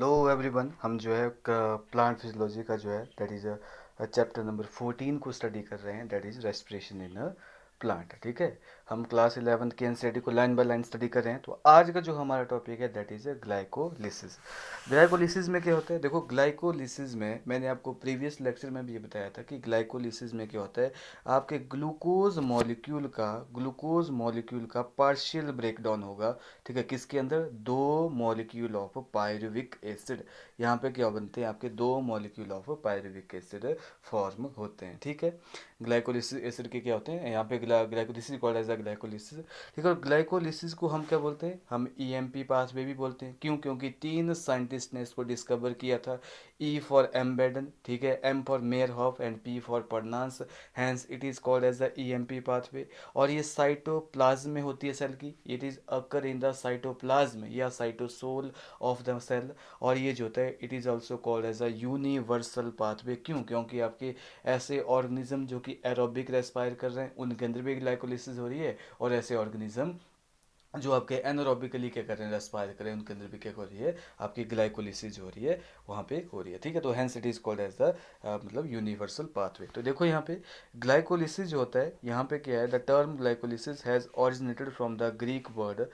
Hello everyone. हम जो है प्लांट फिजियोलॉजी का जो है दैट इज़ चैप्टर नंबर 14 को स्टडी कर रहे हैं, that is respiration in a plant. ठीक है, हम क्लास 11 के एनसीईआरटी को लाइन बाय लाइन स्टडी कर रहे हैं। तो आज का जो हमारा टॉपिक है दैट इज़ ग्लाइकोलिसिस। ग्लाइकोलिसिस में क्या होता है? देखो, ग्लाइकोलिसिस में मैंने आपको प्रीवियस लेक्चर में भी ये बताया था कि ग्लाइकोलिसिस में क्या होता है, आपके ग्लूकोज मॉलिक्यूल का पार्शियल ब्रेकडाउन होगा। ठीक है, किसके अंदर? दो मॉलिक्यूल ऑफ पायरुविक एसिड। यहाँ पे क्या बनते हैं? आपके दो molecule of pyruvic acid form होते हैं। ठीक है, ग्लाइकोलिसिस एसिड के क्या होते हैं? यहाँ पे ग्लाइकोलिसिस कॉल्ड एज ग्लाइकोलिसिस। ठीक है, और ग्लाइकोलिसिस को हम क्या बोलते हैं? हम ईएमपी पाथवे भी बोलते हैं। क्यों? क्योंकि तीन साइंटिस्ट ने इसको डिस्कवर किया था। ई फॉर एम्बेडन, ठीक है, M for Meyerhof and P for Parnas. Hence it is called as the EMP pathway. और ये साइटोप्लाज्म में होती है सेल की। It is occur in the cytoplasm या साइटोसोल ऑफ द सेल। और ये जो होता है it is also called as a universal pathway. क्यों? क्योंकि आपके ऐसे ऑर्गेनिज्म जो कि एरोबिक रेस्पायर कर रहे हैं उनके अंदर भी ग्लाइकोलिसिस हो रही है, और ऐसे ऑर्गेनिज्म जो आपके एनारोबिकली क्या कर रहे हैं, रेस्पायर कर रहे हैं, उनके अंदर भी क्या हो रही है, आपकी ग्लाइकोलिसिस जो हो रही है वहाँ पे हो रही है। ठीक है, तो hence it is called as the मतलब यूनिवर्सल पाथवे। तो देखो यहाँ पे ग्लाइकोलिसिस जो होता है, यहाँ पे क्या है, the term glycolysis has originated from the Greek word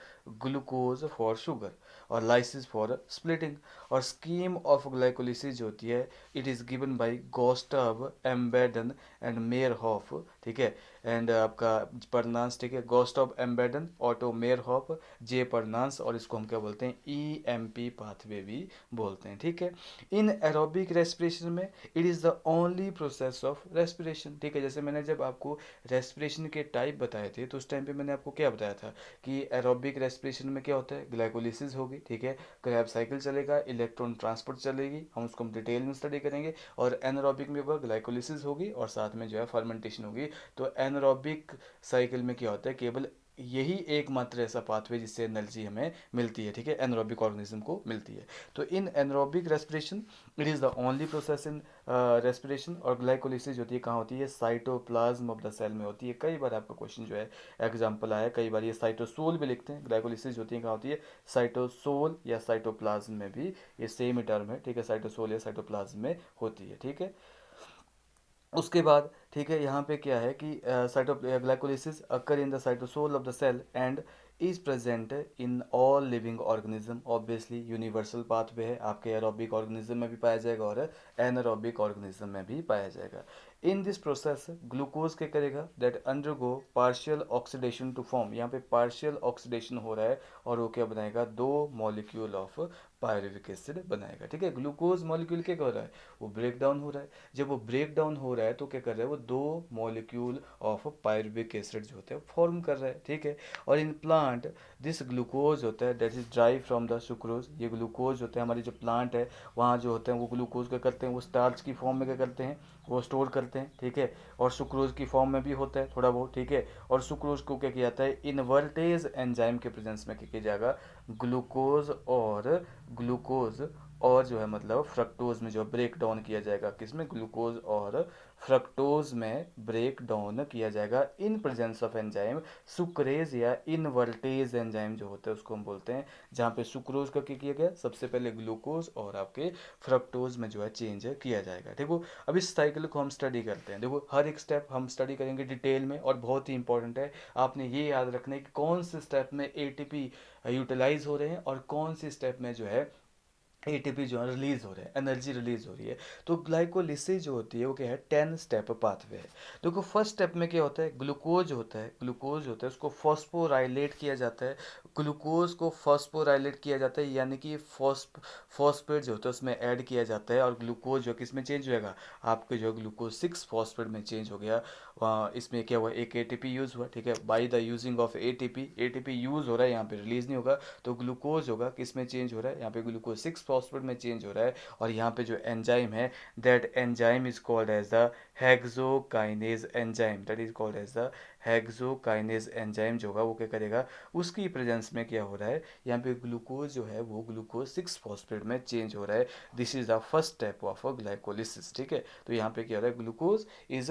glucose for sugar और लाइसिस फॉर स्प्लिटिंग। और स्कीम ऑफ ग्लाइकोलिसिस जो होती है it is given by Gustav Embden and Meyerhof. ठीक है, एंड आपका परनांस, ठीक है, गोस्टव एम्बेडन, ऑटो मेयरहॉफ, जे परनांस, और इसको हम क्या बोलते हैं? ईएमपी पाथवे भी बोलते हैं। ठीक है, इन एरोबिक रेस्पिरेशन में it is the only process of respiration. ठीक है, जैसे मैंने जब आपको रेस्पिरेशन के टाइप बताए थे तो उस टाइम पे मैंने आपको क्या बताया था कि एरोबिक रेस्पिरेशन में क्या होता है, ग्लाइकोलिसिस होगी। ठीक है, क्रैब साइकिल चलेगा, इलेक्ट्रॉन ट्रांसपोर्ट चलेगी, हम उसको हम डिटेल में स्टडी करेंगे। और एनारोबिक में होगा, ग्लाइकोलिसिस होगी और साथ में जो है फर्मेंटेशन होगी। तो एनारोबिक साइकिल में क्या होता है, केवल यही एकमात्र ऐसा पाथवे जिससे एनर्जी हमें मिलती है। ठीक है, एनरोबिक ऑर्गेनिज्म को मिलती है। तो in anaerobic respiration it is the only process in respiration. और ग्लाइकोलिसिस होती है कहाँ होती है? साइटोप्लाज्म ऑफ द सेल में होती है। कई बार आपका क्वेश्चन जो है एग्जाम्पल आया, कई बार ये साइटोसोल भी लिखते हैं। ग्लाइकोलिसिस होती है कहाँ होती है? साइटोसोल या साइटोप्लाज्म में भी ये सेम ही टर्म है। ठीक है, साइटोसोल या साइटोप्लाज्म में होती है। ठीक है, उसके बाद ठीक है, यहाँ पे क्या है कि cytoglycolysis occur in the cytosol of the cell and is present in all living organism. Obviously universal pathway है, आपके एरोबिक ऑर्गेनिज्म में भी पाया जाएगा और एनारोबिक ऑर्गेनिज्म में भी पाया जाएगा। इन दिस प्रोसेस ग्लूकोज क्या करेगा? That undergo partial oxidation to form. यहाँ पे पार्शियल ऑक्सीडेशन हो रहा है और वो क्या बनाएगा? दो मॉलिक्यूल ऑफ पायरुविक एसिड बनाएगा। ठीक है, ग्लूकोज मॉलिक्यूल क्या कर रहा है? वो ब्रेक डाउन हो रहा है। जब वो ब्रेक डाउन हो रहा है तो क्या कर रहा है? वो दो मॉलिक्यूल ऑफ पायरुविक एसिड जो होते हैं फॉर्म कर रहा है। ठीक है, और इन प्लांट दिस ग्लूकोज होता है that is drive from the sucrose. ये ग्लूकोज होते हैं, हमारी जो प्लांट है वहाँ जो होते हैं वो ग्लूकोज क्या करते हैं? वो स्टार्च की फॉर्म में क्या करते हैं? वो स्टोर करते हैं। ठीक है, और सुक्रोज की फॉर्म में भी होता है थोड़ा बहुत। ठीक है, और सुक्रोज को क्या किया जाता है? इनवर्टेज एंजाइम के प्रेजेंस में क्या किया जाएगा? ग्लूकोज और जो है मतलब फ्रक्टोज में जो ब्रेक डाउन किया जाएगा। किसमें? ग्लूकोज और फ्रक्टोज में ब्रेक डाउन किया जाएगा in presence of enzyme sucrase या इनवर्टेज एंजाइम जो होता है उसको हम बोलते हैं। जहाँ पे सुक्रोज का क्या किया गया? सबसे पहले ग्लूकोज और आपके फ्रक्टोज में जो है चेंज किया जाएगा। देखो, अब इस साइकिल को हम स्टडी करते हैं। देखो, हर एक स्टेप हम स्टडी करेंगे डिटेल में और बहुत ही इंपॉर्टेंट है। आपने ये याद रखना है कि कौन से स्टेप में एटीपी यूटिलाइज हो रहे हैं और कौन से स्टेप में जो है एटीपी जो है रिलीज हो रहा है, एनर्जी रिलीज हो रही है। तो ग्लाइकोलिसिस जो होती है वो क्या है? 10 स्टेप पाथवे है। देखो, फर्स्ट स्टेप में क्या होता है? ग्लूकोज होता है उसको फॉस्फोराइलेट किया जाता है। ग्लूकोज को फॉस्फोराइलेट किया जाता है, यानी कि फॉस्फेट जो होता है उसमें ऐड किया जाता है और ग्लूकोज जो किस में चेंज होएगा? आपके जो ग्लूकोज 6 फॉस्फेट में चेंज हो गया। इसमें क्या हुआ? एक एटीपी यूज हुआ। ठीक है, by the using of ATP use हो रहा है, यहाँ पे रिलीज नहीं होगा। तो ग्लूकोज होगा किस में चेंज हो रहा है? यहाँ पे ग्लूकोज 6 फॉस्फेट में चेंज हो रहा है। और यहाँ पे जो एंजाइम है that enzyme is called as the hexokinase enzyme. That is called as the hexokinase enzyme जो होगा वो क्या करेगा? उसकी प्रेजेंस में क्या हो रहा है? यहाँ पे ग्लूकोज जो है वो ग्लूकोज 6 फॉस्फेट में चेंज हो रहा है। This is the first step of glycolysis. ठीक है, तो यहाँ पे क्या हो रहा है? Glucose is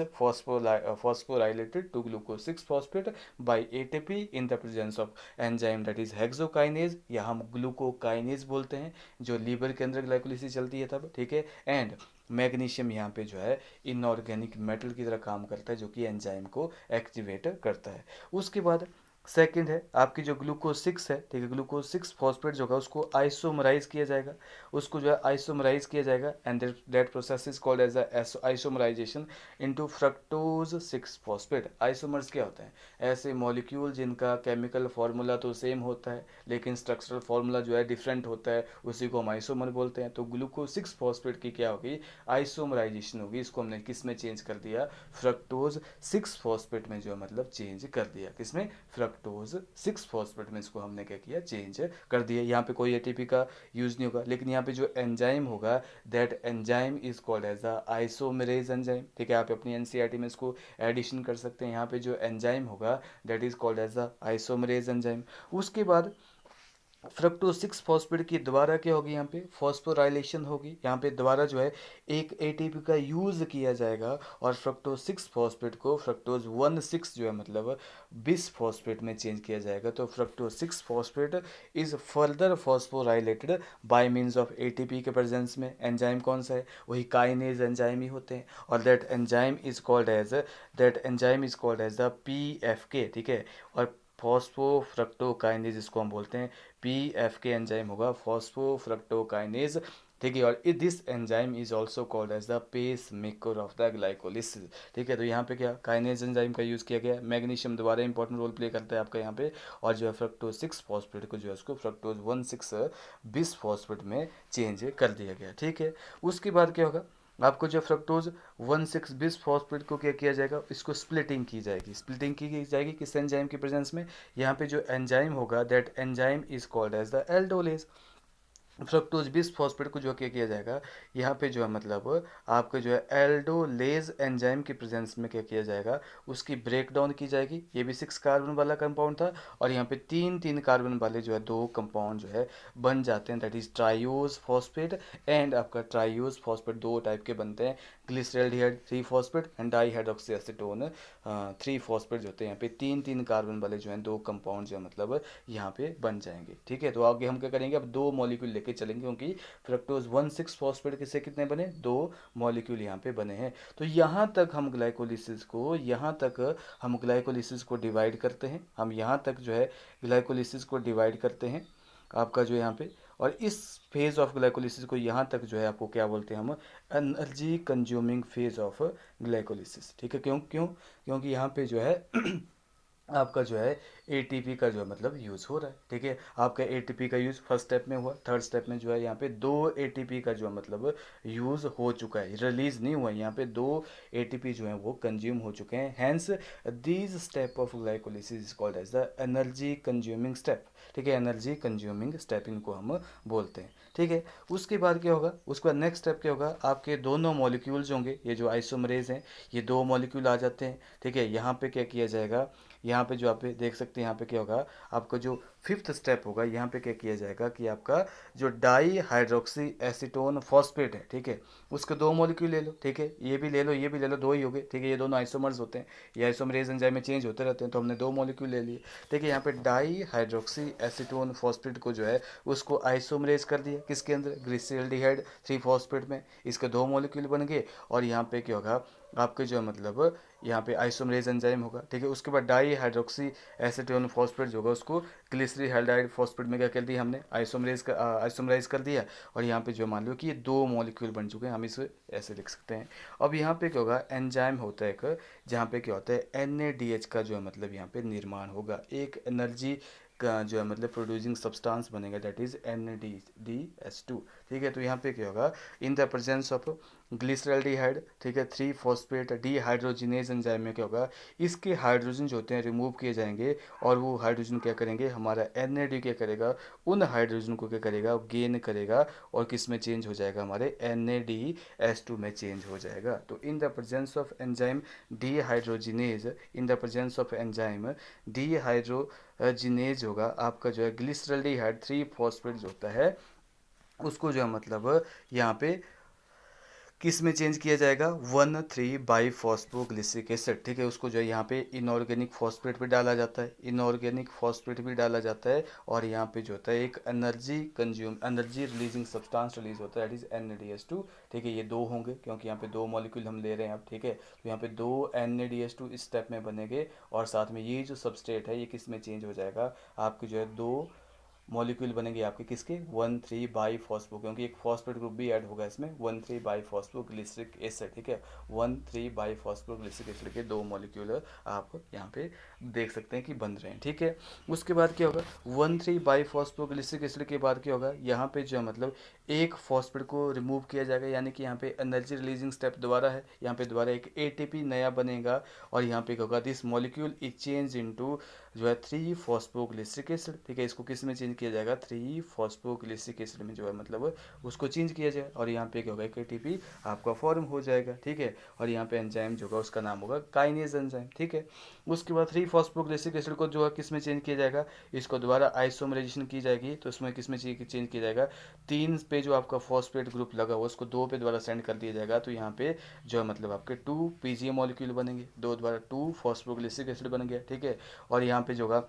phosphorylated to glucose 6 phosphate by ATP in the presence of enzyme that is hexokinase, या हम ग्लूकोकाइनेज बोलते हैं, जो लीवर के अंदर ग्लाइकोलिसिस चलती है तब, ठीक है। एंड मैग्नीशियम यहाँ पे जो है इनऑर्गेनिक मेटल की तरह काम करता है, जो कि एंजाइम को एक्टिवेट करता है। उसके बाद सेकंड है आपकी जो ग्लूकोज 6 है, ठीक है, ग्लूकोज 6 फॉस्फेट जो होगा उसको आइसोमराइज किया जाएगा, उसको जो है आइसोमराइज किया जाएगा, and that process is called as isomerization into fructose 6 phosphate. Isomers क्या होते हैं? ऐसे मॉलिक्यूल जिनका केमिकल फार्मूला तो सेम होता है लेकिन स्ट्रक्चरल फार्मूला जो है डिफरेंट होता है, उसी को हम आइसोमर बोलते हैं। तो ग्लूकोज 6 फॉस्फेट की क्या होगी? आइसोमराइजेशन होगी। इसको हमने किस में चेंज कर दिया? फ्रक्टोज 6 फॉस्फेट में जो है मतलब चेंज कर दिया। किसमें? फ्रक्टोज 6 फॉस्फेट में इसको हमने क्या किया? चेंज कर दिया। यहाँ पे कोई एटीपी का यूज नहीं होगा, लेकिन यहाँ पे जो एंजाइम होगा that enzyme is called as the isomerase enzyme, ठीक है। आप अपनी एनसीईआरटी में इसको एडिशन कर सकते हैं। यहाँ पे जो एंजाइम होगा that is called as the isomerase enzyme. उसके बाद फ्रक्टोज 6 फॉस्फेट की दोबारा क्या होगी? यहाँ पे फॉस्फोराइलेशन होगी। यहाँ पे दोबारा जो है एक एटीपी का यूज किया जाएगा और फ्रक्टोज 6 फॉस्फेट को फ्रक्टोज 1,6 जो है मतलब बिस फॉस्फेट में चेंज किया जाएगा। तो fructose 6 phosphate is further phosphorylated by means of ATP के प्रेजेंस में। एंजाइम कौन सा है? वही काइनेज एंजाइम ही होते हैं, और that enzyme is called as the PFK, ठीक है। और फॉस्फोफ्रक्टोकाइनेज इसको हम बोलते हैं, PFK एंजाइम होगा फॉस्फोफ्रक्टोकाइनेज, ठीक है। और this enzyme is also called as the pacemaker of the glycolysis, ठीक है। तो यहाँ पे क्या काइनेज एंजाइम का यूज़ किया गया है। मैग्नीशियम दोबारा इंपॉर्टेंट रोल प्ले करता है आपका यहाँ पे, और जो है फ्रक्टोज 6 फॉस्फेट को जो है उसको फ्रक्टोज 1,6 बिस फॉस्फेट में चेंज कर दिया गया, ठीक है। उसके बाद क्या होगा? आपको जो फ्रक्टोज 1,6 बिस फॉस्फेट को क्या किया जाएगा? इसको स्प्लिटिंग की जाएगी। स्प्लिटिंग की जाएगी किस एंजाइम की प्रेजेंस में? यहाँ पे जो एंजाइम होगा that enzyme is called as the aldolase. Fructose 20 phosphate को जो क्या किया जाएगा? यहाँ पे जो है मतलब आपका जो है एल्डोलेज एंजाइम की प्रेजेंस में क्या किया जाएगा? उसकी ब्रेक डाउन की जाएगी। ये भी 6 कार्बन वाला कंपाउंड था, और यहाँ पे 3 कार्बन वाले जो है 2 कंपाउंड जो है बन जाते हैं, दैट इज ट्राइयोज फॉस्फेट एंड आपका ट्राइयोज फॉस्फेट 2 टाइप के बनते हैं, glyceraldehyde 3 phosphate and dihydroxy acetone 3 phosphate जो होते हैं। यहाँ पे 3 कार्बन वाले जो हैं 2 कंपाउंड जो है मतलब यहाँ पे बन जाएंगे, ठीक है। तो आगे हम क्या करेंगे? अब 2 मॉलिक्यूल लेके चलेंगे, क्योंकि फ्रक्टोज 1,6 फॉस्फेट के से कितने बने? 2 मॉलिक्यूल यहाँ पे बने हैं। तो यहाँ तक हम ग्लाइकोलिसिस को डिवाइड करते हैं। हम यहाँ तक जो है ग्लाइकोलिसिस को डिवाइड करते हैं आपका जो यहाँ पे। और इस फेज ऑफ ग्लाइकोलिसिस को यहाँ तक जो है आपको क्या बोलते हैं? हम energy consuming phase of glycolysis, ठीक है। क्योंकि यहाँ पे जो है आपका जो है एटीपी का जो है मतलब यूज़ हो रहा है, ठीक है। आपका एटीपी का यूज़ फर्स्ट स्टेप में हुआ, थर्ड स्टेप में जो है यहाँ पे 2 एटीपी का जो है मतलब यूज़ हो चुका है, रिलीज नहीं हुआ। यहाँ पे 2 एटीपी जो है वो कंज्यूम हो चुके हैं। Hence these step of glycolysis is called as the energy consuming step, ठीक है। एनर्जी कंज्यूमिंग स्टेप इनको हम बोलते हैं, ठीक है। उसके बाद क्या होगा? उसके बाद नेक्स्ट स्टेप क्या होगा? आपके दोनों मॉलिक्यूल्स होंगे, ये जो आइसोमरेज हैं ये 2 मॉलिक्यूल आ जाते हैं, ठीक है। यहाँ पे क्या किया जाएगा? यहाँ पे जो आप देख सकते हैं यहाँ पे क्या होगा? आपका जो 5th स्टेप होगा यहाँ पे क्या किया जाएगा कि आपका जो डाई हाइड्रोक्सी एसीटोन फॉस्फेट है, ठीक है, उसके 2 मॉलिक्यूल ले लो, ठीक है। ये भी ले लो, ये भी ले लो, 2 ही हो गए, ठीक है। ये दोनों आइसोमर्स होते हैं, ये आइसोमरेज एंजाइम में चेंज होते रहते हैं, तो हमने 2 मॉलिक्यूल ले लिए, ठीक है। यहाँ पे डाई हाइड्रोक्सी एसीटोन फॉस्फेट को जो है उसको आइसोमरेज कर दिया किसके अंदर? ग्लिसरल्डिहाइड 3 फॉस्फेट में, इसके 2 मॉलिक्यूल बन गए। और यहाँ पे क्या होगा? आपके जो है मतलब यहाँ पे आइसोमरेज एंजाइम होगा, ठीक है। उसके बाद डाई हाइड्रोक्सी एसीटोन फॉस्फेट जो होगा उसको ग्लिसरल्डिहाइड फॉस्फेट में क्या कर दिया हमने? आइसोमराइज कर दिया। और यहाँ पे जो मान लो कि ये 2 मॉलिक्यूल बन चुके हैं, हम इसे ऐसे लिख सकते हैं। अब यहाँ पे क्या होगा? एंजाइम होता है एक, जहाँ पे क्या होता है NADH का जो है मतलब यहाँ पे निर्माण होगा, एक एनर्जी का जो है मतलब प्रोड्यूसिंग सब्सटेंस बनेगा, दैट इज NADH2, ठीक है। तो यहाँ पे क्या होगा? In the presence of glyceraldehyde, ठीक है, 3 फॉस्फेट डीहाइड्रोजिनेज एंजाइम में क्या होगा? इसके हाइड्रोजन जो होते हैं रिमूव किए जाएंगे, और वो हाइड्रोजन क्या करेंगे? हमारा NAD क्या करेगा? उन हाइड्रोजन को क्या करेगा? गेन करेगा, और किस में चेंज हो जाएगा? हमारे NADH2 में चेंज हो जाएगा। तो in the presence of enzyme dehydrogenase, in the presence of enzyme dehydrogenase होगा आपका जो है ग्लिसरल्डिहाइड 3 फॉस्फेट जो होता है उसको जो है मतलब यहाँ पे किस में चेंज किया जाएगा, 1,3-बाईफॉस्फोग्लिसरिक एसिड, ठीक है, उसको जो है यहाँ पे इनऑर्गेनिक फॉस्फेट भी डाला जाता है, इनऑर्गेनिक फॉस्फेट भी डाला जाता है, और यहाँ पे जो होता है एक एनर्जी रिलीजिंग सब्सटेंस रिलीज होता है, दैट इज NADH2, ठीक है। ये दो होंगे क्योंकि यहाँ पे दो मॉलिक्यूल हम ले रहे हैं अब, ठीक है, तो यहाँ पे दो NADH2 इस स्टेप में बनेंगे, और साथ में ये जो सबस्ट्रेट है ये किस में चेंज हो जाएगा, आपके जो है दो मॉलिक्यूल बनेंगे आपके किसके, 1,3-बाईफॉस्फो, क्योंकि एक फॉस्फेट ग्रुप भी ऐड होगा इसमें, 1,3-बाईफॉस्फोग्लिसरिक एसिड, ठीक है, 1,3-बाईफॉस्फोग्लिसरिक एसिड के दो मॉलिक्यूल आप यहाँ पे देख सकते हैं कि बन रहे हैं, ठीक है। उसके बाद क्या होगा, 1,3-बाईफॉस्फोग्लिसरिक एसिड के बाद क्या होगा, यहाँ पे जो है मतलब एक फॉस्फेट को रिमूव किया जाएगा, यानी कि यहाँ पे एनर्जी रिलीजिंग स्टेप दोबारा है, यहाँ पे दोबारा एक ATP नया बनेगा, और यहाँ पे क्या होगा, this molecule is change into जो है 3-फॉस्फोग्लिसरिक एसिड, ठीक है, इसको किस में चेंज किया जाएगा, 3-फॉस्फोग्लिसरिक एसिड में जो है मतलब उसको चेंज किया जाए, और यहाँ पे क्या होगा, एक ATP आपका फॉर्म हो जाएगा, ठीक है, और यहाँ पे एंजाइम जो होगा उसका नाम होगा काइनेज एंजाइम, ठीक है। उसके बाद 3-फॉस्फोग्लिसरिक एसिड को जो है किस में चेंज किया जाएगा, इसको दोबारा आइसोमराइजेशन की जाएगी, तो इसमें किस में चेंज किया जाएगा, 3 पे जो आपका फॉस्फेट ग्रुप लगा हुआ उसको 2 पे दोबारा सेंड कर दिया जाएगा, तो यहाँ पे जो है मतलब आपके 2 PGA मॉलिक्यूल बनेंगे, दो दोबारा 2-फॉस्फोग्लिसरिक एसिड बन गया, ठीक है। और यहाँ पे जो होगा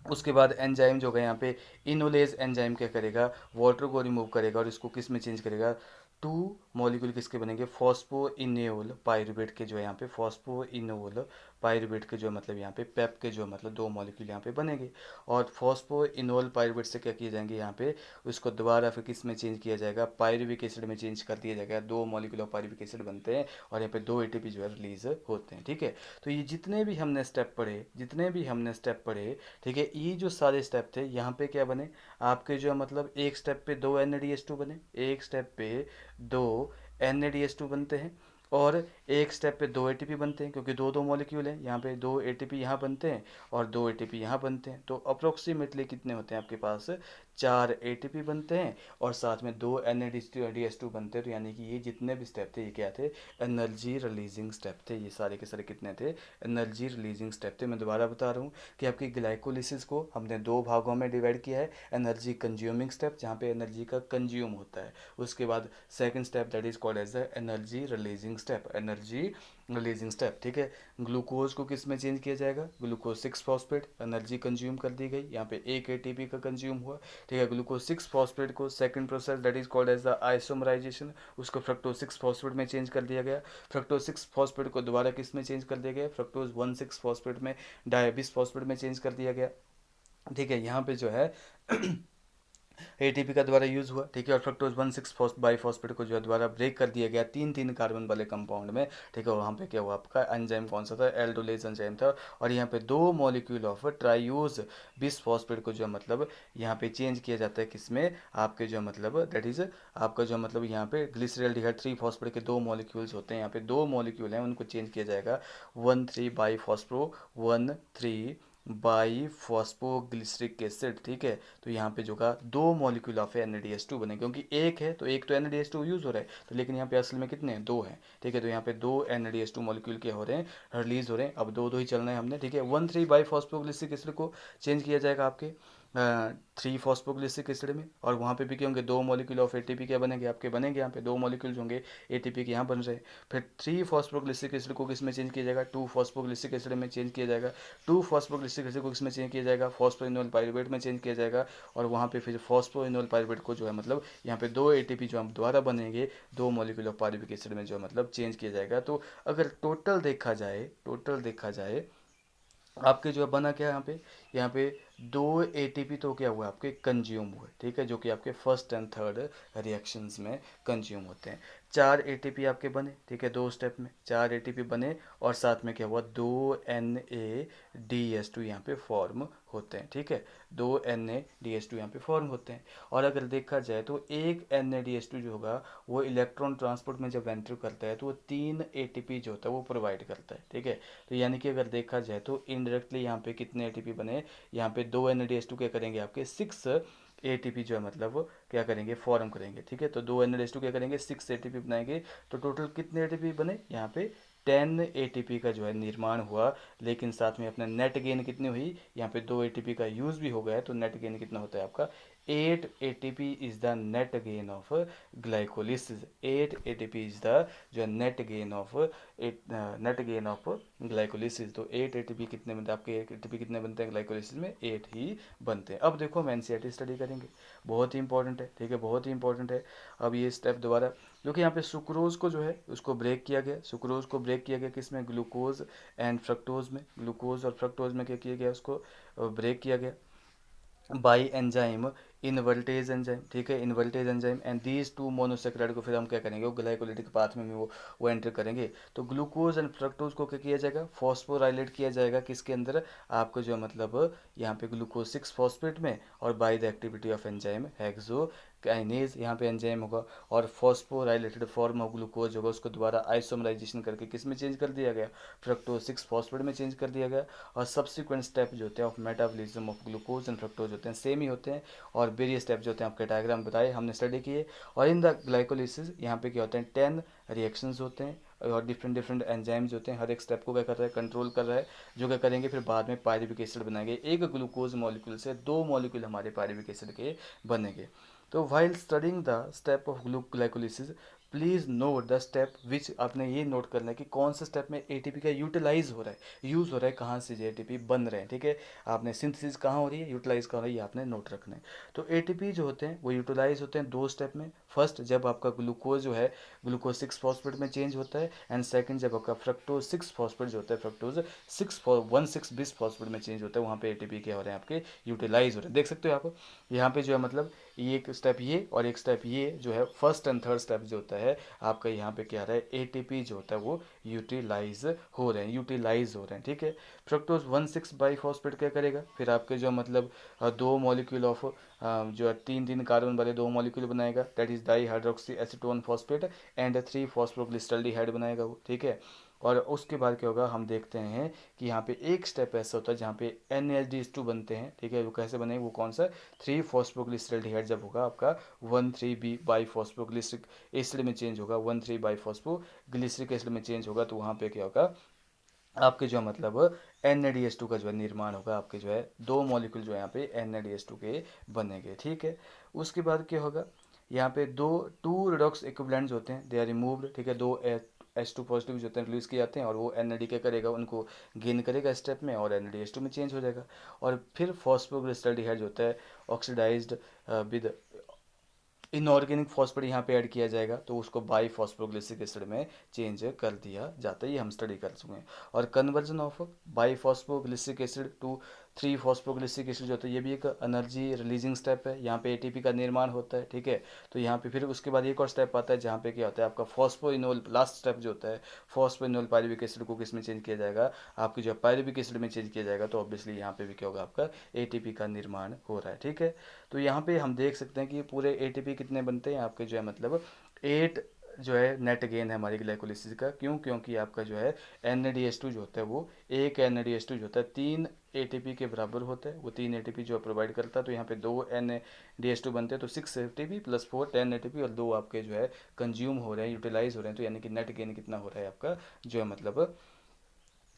उसके बाद एंजाइम जो होगा यहाँ पे इनोलेज एंजाइम क्या करेगा, वाटर को रिमूव करेगा, और इसको किस में चेंज करेगा, 2 मॉलिक्यूल किसके बनेंगे, फॉस्फोइनोल पायरुवेट के जो है यहाँ पे फॉस्फोइनोल पायरुवेट के जो है मतलब यहाँ पे पेप के जो है मतलब दो मॉलिक्यूल यहाँ पे बनेंगे, और फॉस्फोइनोल पायरुवेट से क्या किए जाएंगे यहाँ पे, उसको दोबारा फिर किस में चेंज किया जाएगा, पायरुविक एसिड में चेंज कर दिया जाएगा, दो मॉलिक्यूल ऑफ पायरुविक एसिड बनते हैं, और यहाँ पे दो ATP जो है रिलीज होते हैं, ठीक है। तो ये जितने भी हमने स्टेप पढ़े, ठीक है, ये जो सारे स्टेप थे यहाँ पे क्या बने, आपके जो है मतलब एक स्टेप पे दो NADH2 बने, एक स्टेप पे दो NADH2 बनते हैं, और एक स्टेप पे दो ATP बनते हैं, क्योंकि दो दो मॉलिक्यूल हैं, यहाँ पे दो ATP यहाँ बनते हैं और दो ATP यहाँ बनते हैं, तो अप्रोक्सीमेटली कितने होते हैं आपके पास, 4 ATP बनते हैं, और साथ में दो NADH2 बनते हैं, तो यानी कि ये जितने भी स्टेप थे ये क्या थे, एनर्जी रिलीजिंग स्टेप थे, ये सारे के सारे कितने थे, एनर्जी रिलीजिंग स्टेप थे। मैं दोबारा बता रहा हूँ कि आपकी ग्लाइकोलिसिस को हमने दो भागों में डिवाइड किया है, एनर्जी कंज्यूमिंग स्टेप जहाँ पे एनर्जी का कंज्यूम होता है, उसके बाद second step that is called as the energy releasing step, energy releasing step, ठीक है। ग्लूकोज को किस में चेंज किया जाएगा, ग्लूकोज 6-फॉस्फेट, एनर्जी कंज्यूम कर दी गई, यहाँ पे एक ATP का कंज्यूम हुआ, ठीक है। ग्लूकोज 6-फॉस्फेट को second process that is called as the isomerization, उसको फ्रक्टोज 6-फॉस्फेट में चेंज कर दिया गया, फ्रक्टोज 6-फॉस्फेट को दोबारा किस में चेंज कर दिया गया, फ्रक्टोज 1,6-फॉस्फेट में डायबिस-फॉस्फेट में चेंज कर दिया गया, ठीक है। यहाँ पे जो है ATP का द्वारा यूज हुआ, ठीक है, और फ्रक्टोज 1,6-बाईफॉस्फेट को जो है दोबारा ब्रेक कर दिया गया तीन तीन कार्बन वाले कंपाउंड में, ठीक है। वहाँ पे क्या हुआ, आपका एंजाइम कौन सा था, एल्डोलेज एंजाइम था, और यहाँ पे दो मॉलिक्यूल ऑफ ट्राइयूज बिस-फॉस्फेट को जो है मतलब यहाँ पे चेंज किया जाता है किसमें, आपके जो है मतलब दैट इज आपका जो है मतलब यहाँ पे ग्लिसरॉल्डिहाइड 3-फॉस्फेट के दो मॉलिक्यूल्स होते हैं, यहाँ पे दो मॉलिक्यूल हैं उनको चेंज किया जाएगा 1,3-बाईफॉस्फो 1,3-बाईफॉस्फोग्लिसरिक एसिड, ठीक है। तो यहाँ पे जो का दो मॉलिक्यूल ऑफ NADH2 बने, क्योंकि एक है तो एक तो NADH2 यूज हो रहा है, तो लेकिन यहाँ पे असल में कितने हैं, दो हैं, ठीक है। तो यहाँ पे दो NADH2 मॉलिक्यूल के हो रहे हैं, रिलीज हो रहे हैं, अब दो दो ही चलना है हमने, ठीक है। 1,3-बाईफॉस्फोग्लिसरिक एसिड को चेंज किया जाएगा आपके 3-फॉस्फोग्लिसरिक एसिड में, और वहाँ पे भी क्या होंगे, दो मॉलिक्यूल ऑफ ATP क्या बनेंगे आपके, बनेंगे यहाँ पे दो मॉलिक्यूल्स होंगे ATP के यहाँ बन रहे हैं। फिर 3-फॉस्फोग्लिसरिक एसिड को किस में चेंज किया जाएगा, 2-फॉस्फोग्लिसरिक एसिड में चेंज किया जाएगा, 2-फॉस्फोग्लिसरिक एसिड को किस में चेंज किया जाएगा, फॉस्फोइनोल पायरुवेट में चेंज किया जाएगा, और वहाँ पे फिर फॉस्फोइनोल पायरुवेट को जो है मतलब यहाँ पे दो ATP जो हम दोबारा बनेंगे दो मॉलिक्यूल ऑफ पायरुविक एसिड में जो है मतलब चेंज किया जाएगा। तो अगर टोटल देखा जाए आपके जो है बना क्या यहाँ पे दो ATP तो क्या हुआ आपके कंज्यूम हुए, ठीक है, जो कि आपके फर्स्ट एंड थर्ड रिएक्शंस में कंज्यूम होते हैं। 4 ATP आपके बने, ठीक है, दो स्टेप में 4 ATP बने, और साथ में क्या हुआ, दो NADH2 यहाँ पे फॉर्म होते हैं, ठीक है, दो NADH2 यहाँ पे फॉर्म होते हैं। और अगर देखा जाए तो एक NADH2 जो होगा वो इलेक्ट्रॉन ट्रांसपोर्ट में जब एंटर करता है तो वो 3 ATP जो होता है वो प्रोवाइड करता है, ठीक है। तो यानी कि अगर देखा जाए तो इनडायरेक्टली यहाँ पे कितने ATP बने, यहाँ पे दो NADH2 क्या करेंगे आपके 6 ATP जो है मतलब क्या करेंगे, फॉर्म करेंगे, ठीक है। तो दो NADH2 क्या करेंगे, 6 ATP बनाएंगे, तो टोटल कितने ATP बने यहाँ पे 10 ATP का जो है निर्माण हुआ, लेकिन साथ में अपना नेट गेन कितनी हुई, यहाँ पे दो ATP का यूज़ भी हो गया है, तो नेट गेन कितना होता है आपका 8 ATP is the net gain of glycolysis. 8 ATP is the जो नेट गेन ऑफ ग्लाइकोलिसिस। तो 8 ATP कितने बनते हैं आपके, 8 ATP कितने बनते हैं ग्लाइकोलिसिस में, 8 ही बनते हैं। अब देखो हम एनसीईआरटी स्टडी करेंगे, बहुत ही इंपॉर्टेंट है, ठीक है, बहुत ही इंपॉर्टेंट है। अब ये स्टेप दोबारा, क्योंकि यहाँ पे सुक्रोज को जो है उसको ब्रेक किया गया, सुक्रोज को ब्रेक किया गया किसमें, ग्लूकोज एंड फ्रक्टोज में, ग्लूकोज और फ्रक्टोज में क्या किया गया, उसको ब्रेक किया गया बाई एंजाइम इनवर्टेज एंजाइम, ठीक है, invertase enzyme. And these two monosaccharide को फिर हम क्या करेंगे, वो ग्लाइकोलिटिक पाथ में वो एंटर करेंगे। तो ग्लूकोज एंड फ्रक्टोज को क्या किया जाएगा, फॉस्फोराइलेट किया जाएगा किसके अंदर, आपको जो मतलब यहाँ पे ग्लूकोज 6 फॉस्फेट में, और by the activity of enzyme hexo kinase, यहाँ पे एंजाइम होगा, और फॉस्फोराइलेटेड फॉर्म ऑफ ग्लूकोज होगा, उसको दोबारा आइसोमराइजेशन करके किस में चेंज कर दिया गया, फ्रक्टोज 6 फॉस्फेट में चेंज कर दिया गया। और सब्सिक्वेंट स्टेप जो होते हैं of metabolism of glucose and fructose होते हैं सेम ही होते हैं, और वेरियस स्टेप जो होते हैं आपके डायग्राम बताए हमने स्टडी किए। और इन द ग्लाइकोलिसिस यहाँ पे क्या होते हैं, 10 रिएक्शंस होते हैं, और डिफरेंट डिफरेंट एंजाइम्स होते हैं, हर एक स्टेप को क्या कर रहा है, कंट्रोल कर रहा है, जो क्या करेंगे फिर बाद में पायरुविक एसिड बनाएंगे। एक ग्लूकोज मॉलिक्यूल से 2 मॉलिक्यूल हमारे पायरुविक एसिड के बनेंगे। तो while studying the step of glycolysis, please note the step which, आपने ये नोट करना है कि कौन से स्टेप में एटीपी का यूटिलाइज हो रहा है, यूज़ हो रहा है, कहाँ से जो एटीपी बन रहे हैं, ठीक है। आपने सिंथेसिस कहाँ हो रही है, यूटिलाइज कहाँ हो रही है, ये आपने नोट रखना है। तो एटीपी जो होते हैं वो यूटिलाइज होते हैं 2 स्टेप में। फर्स्ट जब आपका ग्लूकोज जो है ग्लूकोज 6 फॉस्फेट में चेंज होता है, एंड सेकंड जब आपका फ्रक्टोज 6 फॉस्फेट जो होता है, फ्रक्टोज 6 बिस फॉस्फेट में चेंज होता है, वहाँ पे एटीपी क्या हो रहे हैं आपके, यूटिलाइज हो रहे हैं। देख सकते हो आप यहाँ पे जो है मतलब ये एक स्टेप ये और एक स्टेप ये जो है, फर्स्ट एंड थर्ड स्टेप जो होता है आपका, यहाँ पे क्या रहा है, एटीपी जो होता है वो यूटिलाइज हो रहे हैं, यूटिलाइज हो रहे हैं, ठीक है। फ्रक्टोज 1,6 बाईफॉस्फेट क्या करेगा, फिर आपके जो मतलब 2 मॉलिक्यूल ऑफ जो है 3 कार्बन वाले 2 मॉलिक्यूल बनाएगा, that is di hydroxy acetone phosphate, and 3 फॉस्फोग्लिसरॉल्डिहाइड बनाएगा वो, ठीक है। और उसके बाद क्या होगा, हम देखते हैं कि यहाँ पे एक स्टेप ऐसा होता है जहाँ पे NADH2 बनते हैं, ठीक है। वो कैसे बनेंगे, वो कौन सा, 3 फॉस्फोग्लिसरॉल्डिहाइड जब होगा आपका 1,3 बाईफॉस्फोग्लिसरिक एसिड में चेंज होगा, 1,3 बाईफॉस्फोग्लिसरिक एसिड में चेंज होगा, तो वहाँ पे क्या होगा आपके जो मतलब NADH2 का जो है निर्माण होगा, आपके जो है 2 मॉलिक्यूल जो है यहाँ पे NADH2 के बनेंगे, ठीक है। उसके बाद क्या होगा, यहाँ पे 2 रिडॉक्स इक्विवेलेंट्स होते हैं, दे आर रिमूव्ड, ठीक है। 2 H2 पॉजिटिव जो होते हैं रिलीज किए जाते हैं, और वो NAD क्या करेगा, उनको गेन करेगा स्टेप में, और NADH2 में चेंज हो जाएगा। और फिर फॉस्फोग्लिसरॉल्डिहाइड जो होता है ऑक्सीडाइज्ड विद इनऑर्गेनिक फॉस्फेट यहाँ पे ऐड किया जाएगा, तो उसको बाई फॉस्फोग्लिसरिक एसिड में चेंज कर दिया जाता है, ये हम स्टडी कर चुके हैं। और conversion of bi phosphoglyceric acid to 3 phosphoglyceric acid जो होता है, ये भी एक एनर्जी रिलीजिंग स्टेप है, यहाँ पे एटीपी का निर्माण होता है, ठीक है। तो यहाँ पे फिर उसके बाद एक और स्टेप आता है जहाँ पे क्या होता है आपका फॉस्फोइनोल, लास्ट स्टेप जो होता है फॉस्फोइनोल पायरुविक एसिड को किस में चेंज किया जाएगा, आपकी जो पायरुविक एसिड में चेंज किया जाएगा, तो ऑब्वियसली यहाँ पे भी क्या होगा, आपका एटीपी का निर्माण हो रहा है, ठीक है। तो यहाँ पे हम देख सकते हैं कि पूरे एटीपी कितने बनते हैं आपके जो है मतलब 8 जो है नेट गेन है हमारी ग्लाइकोलिसिस का, क्यों, क्योंकि आपका जो है NADH2 जो होता है वो एक NADH2 जो होता है 3 एटीपी के बराबर होता है, वो 3 एटीपी जो प्रोवाइड करता है, तो यहाँ पे 2 NADH2 बनते हैं, तो 6 एटीपी प्लस 4 10 एटीपी, और 2 आपके जो है कंज्यूम हो रहे हैं, यूटिलाइज हो रहे हैं, तो यानी कि नेट गेन कितना हो रहा है आपका जो है मतलब,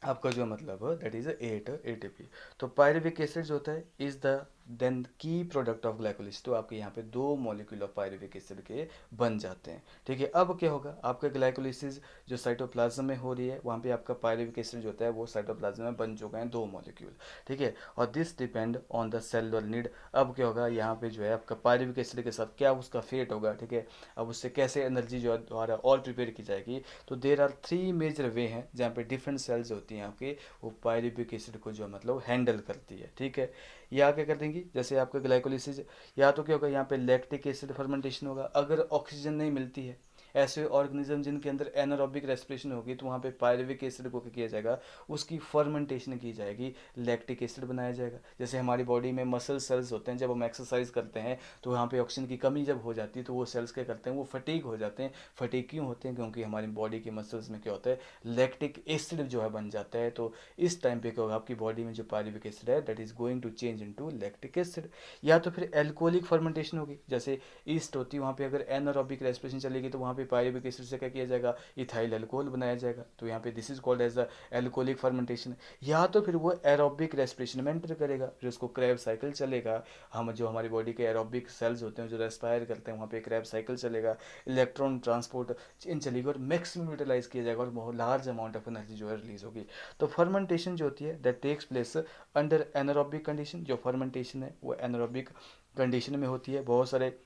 आपका जो मतलब दैट इज 8 एटीपी। तो पायरुविक एसिड जो होता है इज द देन की प्रोडक्ट ऑफ ग्लाइकोलिसिस, तो आपके यहाँ पे 2 मॉलिक्यूल ऑफ पायरुविक एसिड के बन जाते हैं, ठीक है। अब क्या होगा, आपका ग्लाइकोलिसिस जो साइटोप्लाज्म में हो रही है, वहाँ पे आपका पायरुविक एसिड जो होता है वो साइटोप्लाज्म में बन चुके हैं 2 मॉलिक्यूल, ठीक है। और this depend on the cellular need. अब क्या होगा, यहाँ पे जो है आपका पायरुविक एसिड के साथ क्या उसका फेट होगा, ठीक है। अब उससे कैसे एनर्जी जो है द्वारा और प्रिपेयर की जाएगी, तो देर आर 3 मेजर वे हैं जहाँ पे डिफरेंट सेल्स होती हैं आपकी, वो पायरुविक एसिड को जो मतलब हैंडल करती है, ठीक है। या क्या कर देंगी, जैसे आपका ग्लाइकोलिसिस, या तो क्या होगा यहाँ पे लैक्टिक एसिड फर्मेंटेशन होगा, अगर ऑक्सीजन नहीं मिलती है, ऐसे ऑर्गेनिज्म जिनके अंदर एनारोबिक रेस्पिरेशन होगी, तो वहाँ पे पायरुविक एसिड को क्या किया जाएगा, उसकी फर्मेंटेशन की जाएगी, लैक्टिक एसिड बनाया जाएगा। जैसे हमारी बॉडी में मसल सेल्स होते हैं, जब हम एक्सरसाइज करते हैं तो वहाँ पे ऑक्सीजन की कमी जब हो जाती है, तो वो सेल्स क्या करते हैं, वो फटीग हो जाते हैं। फटीग क्यों होते हैं, क्योंकि हमारी बॉडी के मसल्स में क्या होता है, लैक्टिक एसिड जो है बन जाता है। तो इस टाइम पे क्या होगा, आपकी बॉडी में जो पायरुविक एसिड है that is going to change into lactic acid. या तो फिर एल्कोहलिक फर्मेंटेशन होगी, जैसे ईस्ट होती है, वहाँ पे अगर एनारोबिक रेस्पिरेशन चलेगी तो वहाँ पे पे पायरुविक एसिड से क्या किया जाएगा, इथाइल अल्कोहल बनाया जाएगा। तो यहाँ पे this is called as the alcoholic fermentation. या तो फिर वो एरोबिक रेस्पिरेशन में एंटर करेगा, फिर उसको क्रैब साइकिल चलेगा। हम जो हमारी बॉडी के एरोबिक सेल्स होते हैं जो रेस्पायर करते हैं, वहाँ पे क्रैब साइकिल चलेगा, इलेक्ट्रॉन ट्रांसपोर्ट इन चलेगी और मैक्सिमम यूटिलाइज किया जाएगा और बहुत लार्ज अमाउंट ऑफ एनर्जी जो है रिलीज होगी। तो फर्मेंटेशन जो होती है that takes place under anaerobic condition. जो फर्मेंटेशन है वो एनारोबिक कंडीशन में होती है बहुत सारे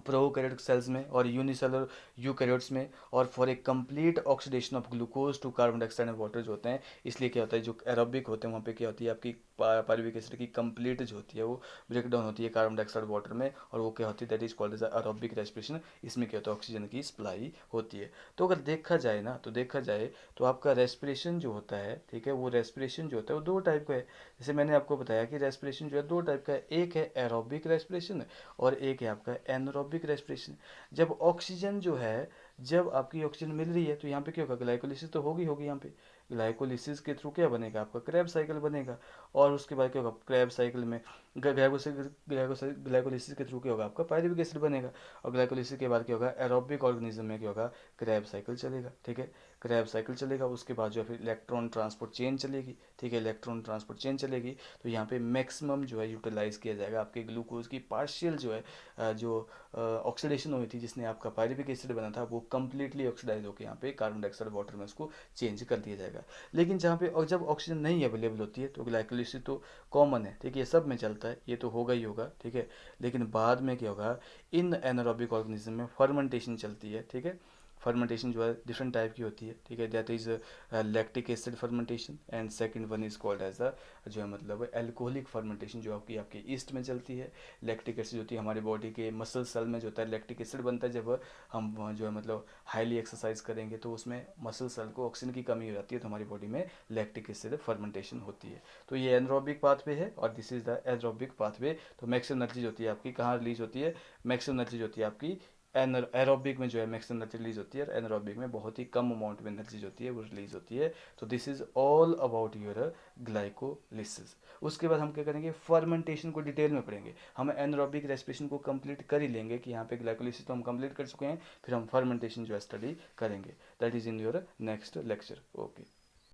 प्रोकैरियोटिक सेल्स में और यूनिसेलर यूकैरियोट्स में, और for a complete oxidation of glucose to carbon dioxide and water जो होते हैं। इसलिए क्या होता है, जो एरोबिक होते हैं वहाँ पे क्या होती है आपकी पायरुविक एसिड की कंप्लीट जो होती है वो ब्रेक डाउन होती है कार्बन डाइऑक्साइड वाटर में, और वो क्या होती है that is called as aerobic respiration. इसमें क्या होता है ऑक्सीजन की सप्लाई होती है। तो अगर देखा जाए ना, तो देखा जाए तो आपका रेस्पिरेशन जो होता है, ठीक है, वो रेस्पिरेशन जो होता है वो दो टाइप का है। जैसे मैंने आपको बताया कि रेस्पिरेशन जो है दो टाइप का है, एक है एरोबिक रेस्पिरेशन और एक है आपका एनरोबिक रेस्पिरेशन। जब ऑक्सीजन जो है, जब आपकी ऑक्सीजन मिल रही है तो यहाँ पे क्या होगा, ग्लाइकोलिसिस तो होगी यहाँ पे। ग्लाइकोलिसिस के थ्रू क्या बनेगा आपका क्रैब साइकिल बनेगा, और उसके बाद क्या होगा क्रैब साइकिल में ग्लाइकोलिसिस के थ्रू क्या होगा आपका पायरुविक एसिड बनेगा, और ग्लाइकोलिसिस के बाद क्या होगा एरोबिक ऑर्गेनिज्म में क्या होगा क्रैब साइकिल चलेगा, ठीक है। क्रैब साइकिल चलेगा, उसके बाद जो है फिर इलेक्ट्रॉन ट्रांसपोर्ट चेन चलेगी, ठीक है, इलेक्ट्रॉन ट्रांसपोर्ट चेन चलेगी। तो यहाँ पे मैक्सिमम जो है यूटिलाइज किया जाएगा आपके ग्लूकोज की पार्शियल जो है जो ऑक्सीडेशन हुई थी जिसने आपका पायरुविक एसिड बना था वो कंप्लीटली ऑक्सीडाइज होकर यहाँ पे कार्बन डाइऑक्साइड वाटर में उसको चेंज कर दिया जाएगा। लेकिन जहाँ पे और जब ऑक्सीजन नहीं अवेलेबल होती है तो ग्लाइकोलिसिस तो कॉमन है, ठीक है, ये सब में चलता है, ये तो होगा ही होगा, ठीक है। लेकिन बाद में क्या होगा, इन एनारोबिक ऑर्गेनिज्म में फर्मेंटेशन चलती है, ठीक है। फर्मेंटेशन जो है डिफरेंट टाइप की होती है, ठीक है, that is lactic acid fermentation and second one is called as a जो है मतलब एल्कोहलिक फर्मेंटेशन जो आपकी आपके ईस्ट में चलती है। लैक्टिक एसिड होती है हमारी बॉडी के मसल सेल में जो होता है लैक्टिक एसिड बनता है, जब हम जो है मतलब हाईली एक्सरसाइज करेंगे तो उसमें मसल सेल को ऑक्सीजन की कमी हो जाती है, तो हमारी बॉडी में लैक्टिक एसिड फर्मेंटेशन होती है। तो ये एनरोबिक पाथवे है और this is the aerobic pathway. तो मैक्सिमम एनर्जी होती है आपकी कहाँ रिलीज होती है, मैक्सिमम एनर्जी होती है आपकी एरोबिक में जो है मैक्सिमम एनर्जी रिलीज होती है, और एनरोबिक में बहुत ही कम अमाउंट में एनर्जी जो होती है वो रिलीज होती है। तो this is all about your glycolysis. उसके बाद हम क्या करेंगे, फर्मेंटेशन को डिटेल में पढ़ेंगे। हम एनरोबिक रेस्पिरेशन को कंप्लीट कर ही लेंगे कि यहाँ पे ग्लाइकोलिसिस तो हम कंप्लीट कर चुके हैं, फिर हम फर्मेंटेशन जो है स्टडी करेंगे। That is in your next lecture. Okay.